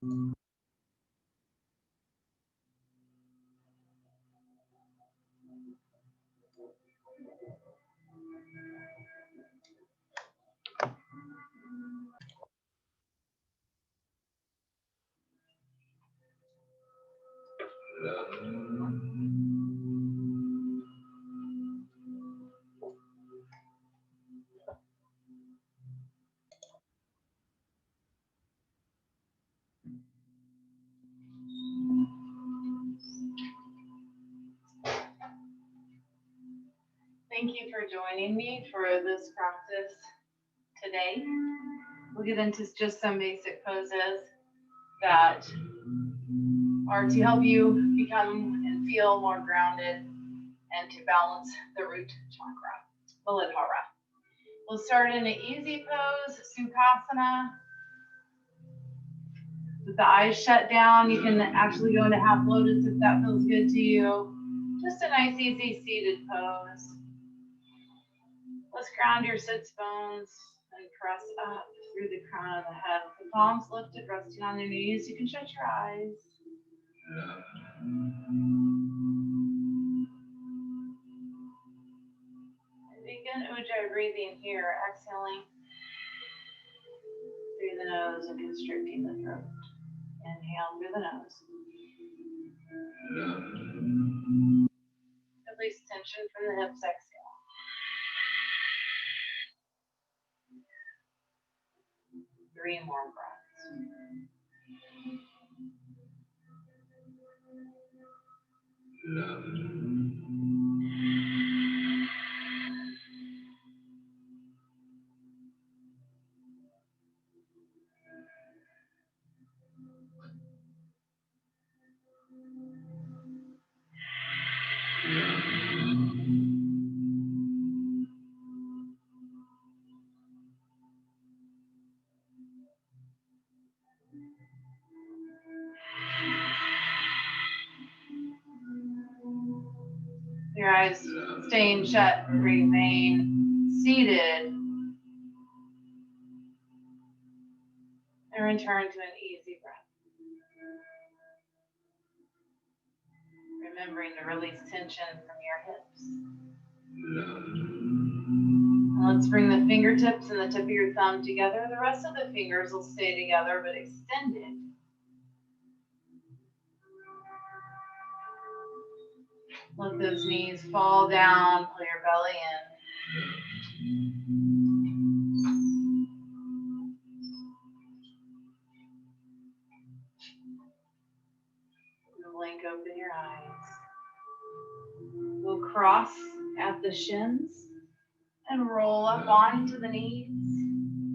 Thank you for joining me for this practice today. We'll get into just some basic poses that are to help you become and feel more grounded and to balance the root chakra, Muladhara. We'll start in an easy pose, Sukhasana. With the eyes shut down, you can actually go into half lotus if that feels good to you. Just a nice, easy seated pose. Let's ground your sits bones and press up through the crown of the head. With the palms lifted, resting on your knees. You can shut your eyes. And begin Ujjayi breathing here, exhaling through the nose and constricting the throat. Inhale through the nose. Release tension from the hips, exhale. Three more breaths. Your eyes staying shut, remain seated, and return to an easy breath. Remembering to release tension from your hips. And let's bring the fingertips and the tip of your thumb together. The rest of the fingers will stay together but extended. Let those knees fall down, pull your belly in. And blink open your eyes. We'll cross at the shins and roll up onto the knees.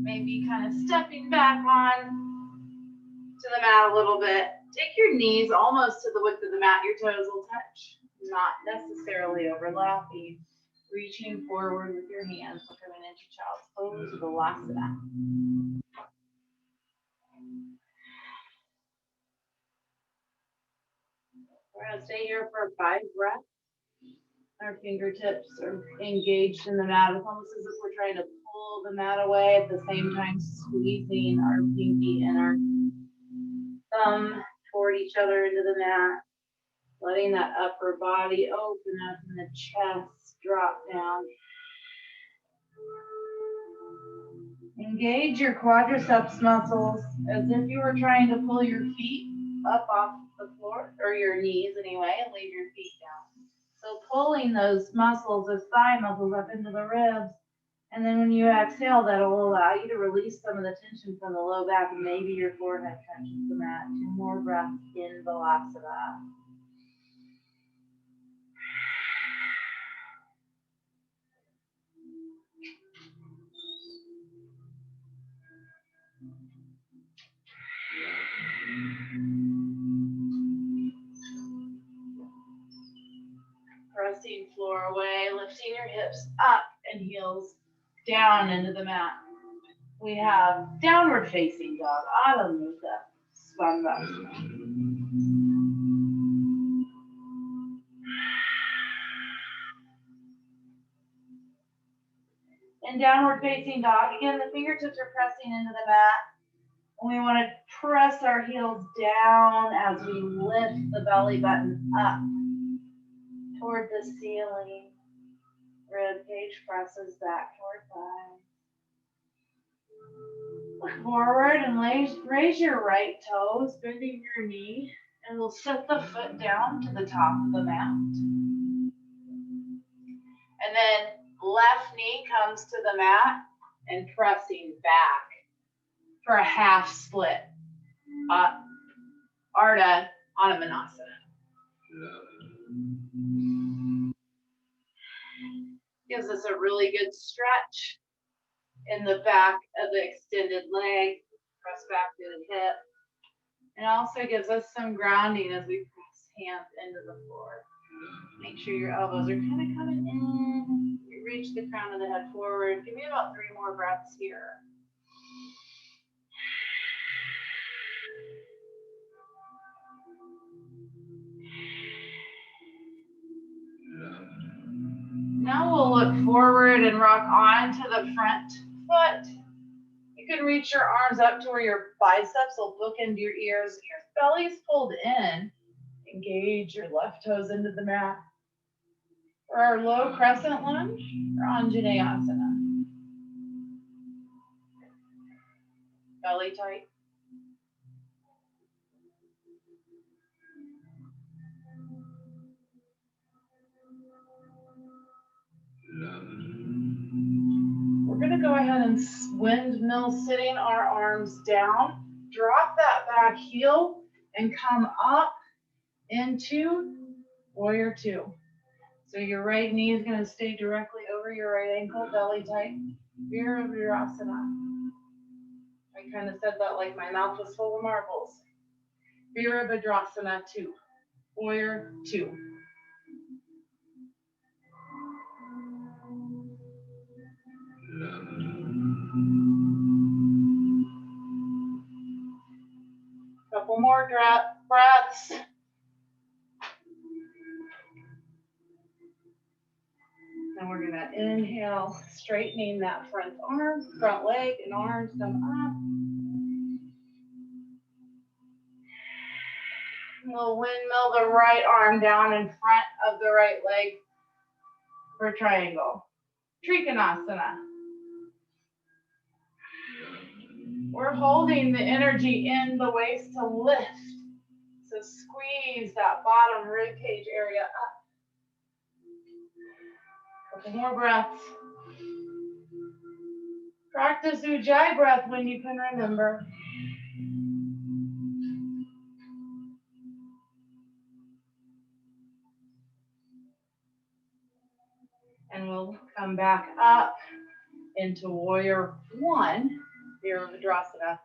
Maybe kind of stepping back on to the mat a little bit. Take your knees almost to the width of the mat. Your toes will touch. Not necessarily overlapping, reaching forward with your hands, coming into child's pose, Muladhara. We're going to stay here for 5 breaths. Our fingertips are engaged in the mat. It's almost as if we're trying to pull the mat away at the same time squeezing our pinky and our thumb toward each other into the mat. Letting that upper body open up and the chest drop down. Engage your quadriceps muscles as if you were trying to pull your feet up off the floor, or your knees anyway, and leave your feet down. So pulling those muscles, those thigh muscles up into the ribs, and then when you exhale, that will allow you to release some of the tension from the low back, and maybe your forehead touches the mat. 2 more breaths in Muladhara. Pressing floor away, lifting your hips up and heels down into the mat. We have downward facing dog, Adho Mukha, Svanvasana. In downward facing dog, again, the fingertips are pressing into the mat. We want to press our heels down as we lift the belly button up toward the ceiling. Rib cage presses back toward thighs. Look forward and raise your right toes, bending your knee, and we'll set the foot down to the top of the mat. And then left knee comes to the mat and pressing back for a half split. Ardha Anamanasana. Gives us a really good stretch in the back of the extended leg. Press back to the hip. And also gives us some grounding as we press hands into the floor. Make sure your elbows are kind of coming in. You reach the crown of the head forward. Give me about 3 more breaths here. Now we'll look forward and rock onto the front foot. You can reach your arms up to where your biceps will book into your ears. Your belly's pulled in. Engage your left toes into the mat. For our low crescent lunge, or Anjaneyasana. Belly tight. We're going to go ahead and windmill sitting our arms down. Drop that back heel and come up into warrior 2. So your right knee is going to stay directly over your right ankle, belly tight. Virabhadrasana. I kind of said that like my mouth was full of marbles. Virabhadrasana 2. Warrior 2. Couple more breaths. And we're gonna inhale, straightening that front arm, front leg and arms come up. We'll windmill the right arm down in front of the right leg for triangle. Trikonasana. We're holding the energy in the waist to lift. So squeeze that bottom rib cage area up. Couple more breaths. Practice Ujjayi breath when you can remember. And we'll come back up into warrior 1, Virabhadrasana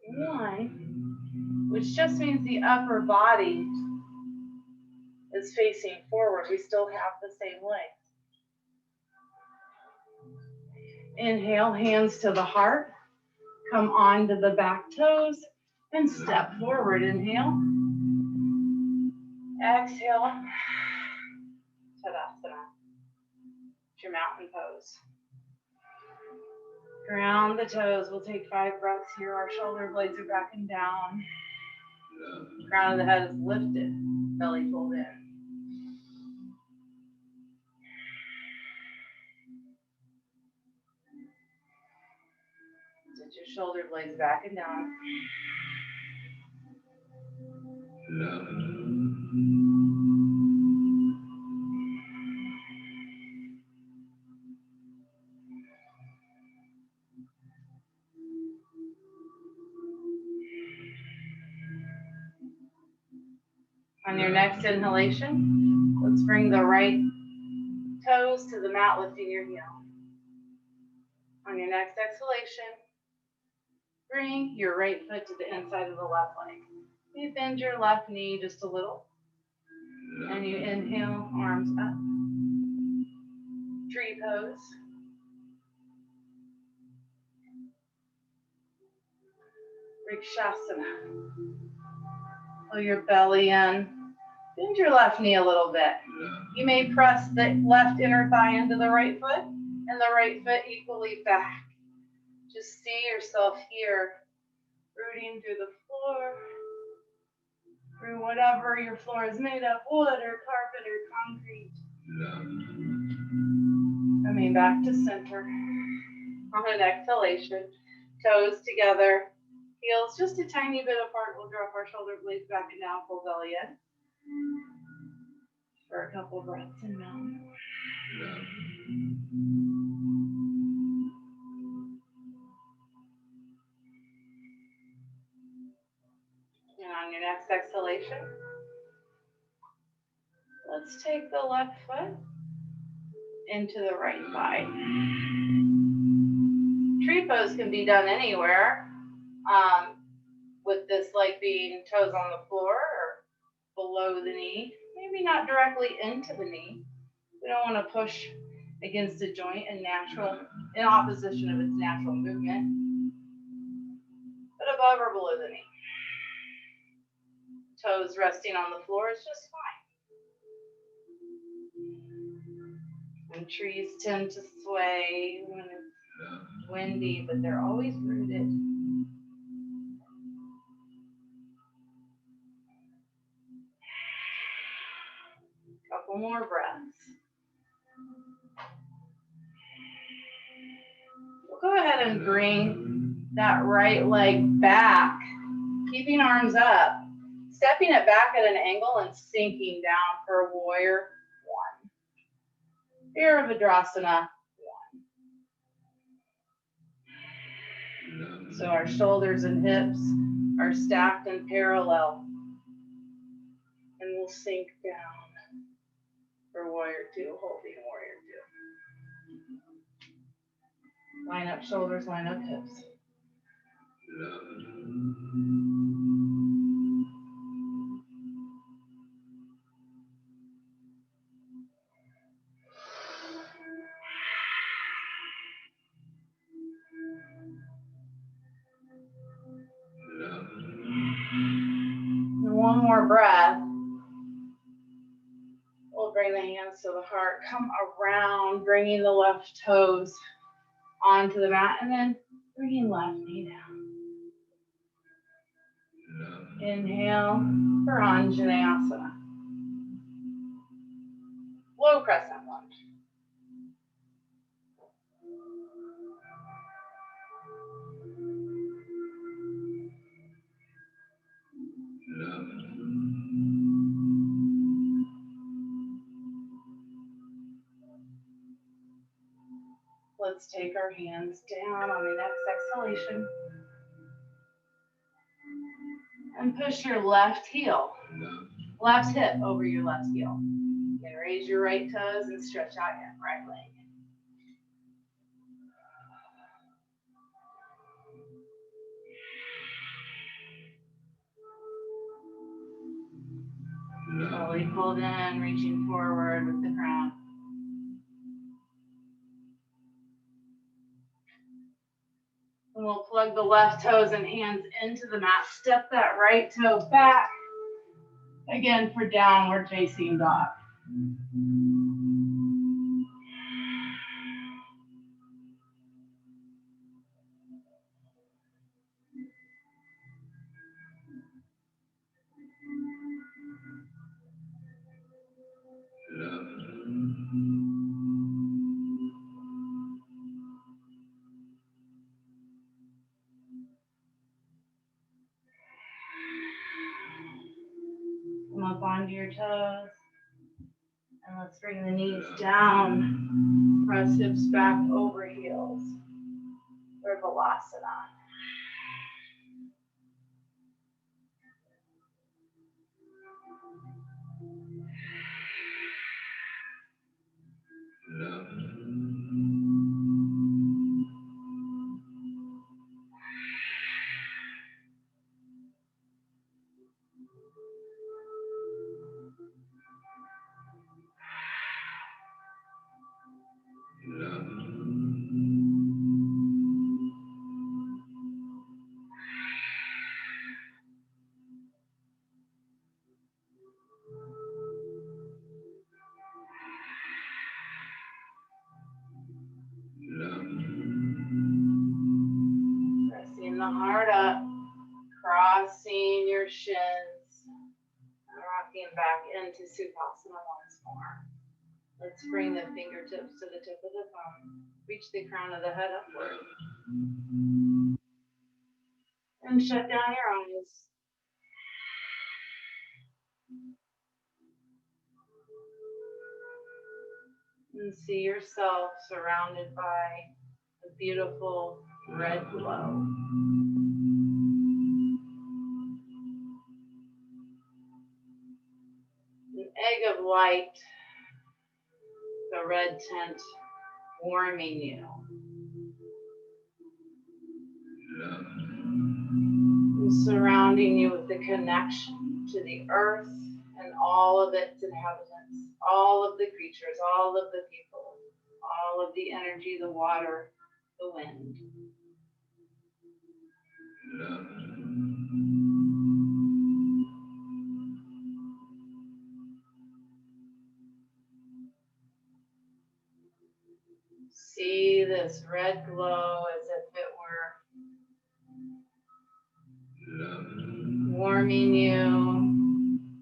1, which just means the upper body is facing forward. We still have the same legs. Inhale, hands to the heart. Come onto the back toes and step forward. Inhale. Exhale. Tadasana. It's your mountain pose. Ground the toes. We'll take 5 breaths here. Our shoulder blades are backing down. Crown of the head is lifted. Belly pulled in. Sit your shoulder blades back and down. On your next inhalation, let's bring the right toes to the mat, lifting your heel. On your next exhalation, bring your right foot to the inside of the left leg. You bend your left knee just a little. And you inhale, arms up. Tree pose. Vrikshasana. Pull your belly in. Bend your left knee a little bit. You may press the left inner thigh into the right foot and the right foot equally back. Just see yourself here Rooting through the floor, through whatever your floor is made of, wood or carpet or concrete. Coming back to center. On an exhalation, toes together, heels just a tiny bit apart. We'll drop our shoulder blades back and down, full belly in. For a couple breaths in now. And on your next exhalation, let's take the left foot into the right thigh. Tree pose can be done anywhere, with this leg being toes on the floor or below the knee, maybe not directly into the knee. We don't want to push against a joint in opposition of its natural movement, but above or below the knee. Toes resting on the floor is just fine. And trees tend to sway when it's windy, but they're always rooted. Couple more breaths. We'll go ahead and bring that right leg back, keeping arms up, stepping it back at an angle and sinking down for warrior one. Virabhadrasana one. So our shoulders and hips are stacked and parallel. And we'll sink down for warrior two, holding warrior two. Line up shoulders, line up hips. And one more breath. We'll bring the hands to the heart, come around, bringing the left toes onto the mat, and then bringing left knee down. Inhale for Anjaneyasana. Low crescent lunge. Let's take our hands down on the next exhalation. And push your left left hip over your left heel. You can raise your right toes and stretch out your right leg. Slowly pulled in, reaching forward with the crown. And we'll plug the left toes and hands into the mat. Step that right toe back. Again for downward facing dog. Come up onto your toes. And let's bring the knees down. Press hips back over heels. For Balasana. Pressing the heart up. your shins. Rocking back into Sukhasana once more. Let's bring the fingertips to the tip of the thumb. Reach the crown of the head upward. And shut down your eyes. And see yourself surrounded by a beautiful red glow. An egg of light, the red tint warming you. And surrounding you with the connection to the earth and all of its inhabitants, all of the creatures, all of the people, all of the energy, the water, the wind. See this red glow as if it were warming you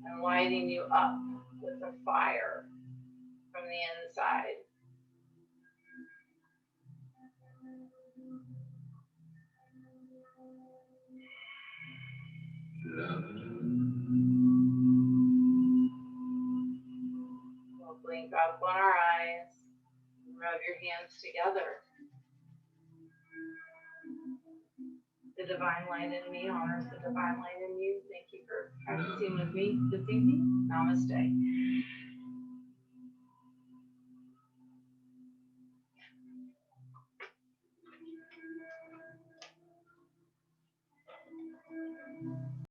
and lighting you up with a fire from the inside. We'll blink up on our eyes, rub your hands together. The divine light in me honors the divine light in you. Thank you for practicing with me this evening. Namaste.